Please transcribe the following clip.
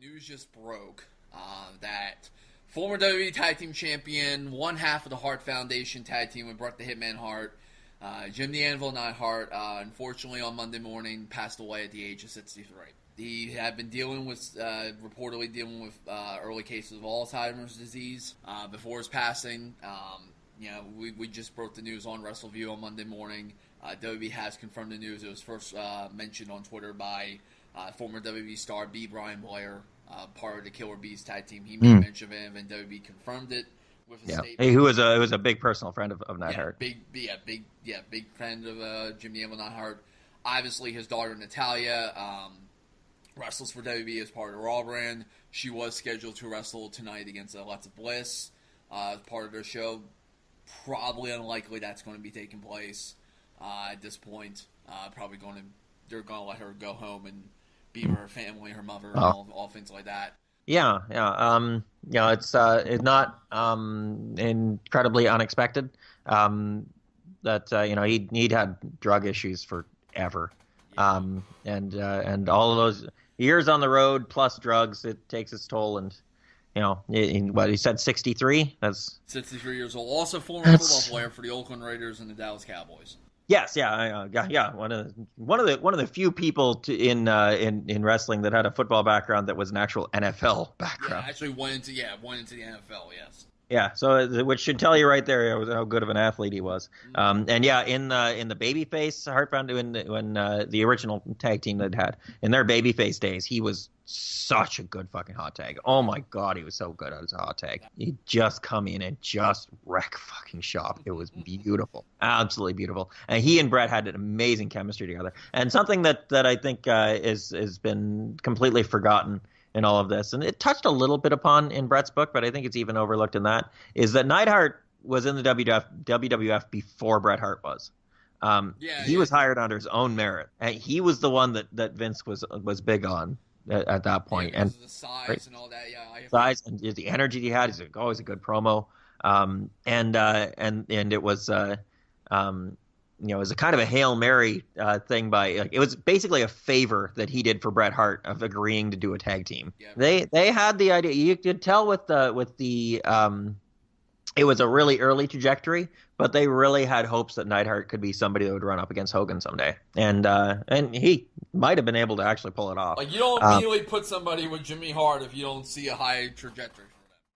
news just broke that former WWE Tag Team Champion, one half of the Hart Foundation Tag Team with Bret the Hitman Hart, Jim the Anvil Neidhart, unfortunately on Monday morning passed away at the age of 63. He had been reportedly dealing with early cases of Alzheimer's disease before his passing. We just broke the news on Wrestleview on Monday morning. WWE has confirmed the news. It was first mentioned on Twitter by former WWE star B. Brian Blair, part of the Killer Bees tag team. He made mention of him, and WWE confirmed it with a statement. Hey, who was a big personal friend of Neidhart. Big friend of Jim the Anvil Neidhart. Obviously, his daughter Natalia wrestles for WWE as part of the Raw brand. She was scheduled to wrestle tonight against Alexa Bliss as part of their show. Probably unlikely that's going to be taking place at this point. They're going to let her go home and be with her family, her mother, and all things like that. It's not incredibly unexpected that he'd had drug issues forever, and all of those years on the road plus drugs, it takes its toll. And he said 63. That's 63 years old. Also former football player for the Oakland Raiders and the Dallas Cowboys. Yes, one of the few people in wrestling that had a football background that was an actual NFL background. Yeah, actually went into the NFL. Yes. Yeah, so which should tell you right there how good of an athlete he was. In the babyface Hart found when the original tag team that had in their babyface days, he was such a good fucking hot tag. Oh my god, he was so good as a hot tag. He'd just come in and just wreck fucking shop. It was beautiful, absolutely beautiful. And he and Bret had an amazing chemistry together. And something that I think has been completely forgotten in all of this, and it touched a little bit upon in Bret's book, but I think it's even overlooked in that, is that Neidhart was in the WWF before Bret Hart was. He was hired under his own merit, and he was the one that Vince was big on at that point. And the size and all that, size and the energy he had. He's always a good promo, and it was it was a kind of a Hail Mary thing it was basically a favor that he did for Bret Hart of agreeing to do a tag team. Yeah. They had the idea. You could tell with the it was a really early trajectory, but they really had hopes that Neidhart could be somebody that would run up against Hogan someday. And he might have been able to actually pull it off. Like, you don't immediately put somebody with Jimmy Hart if you don't see a high trajectory.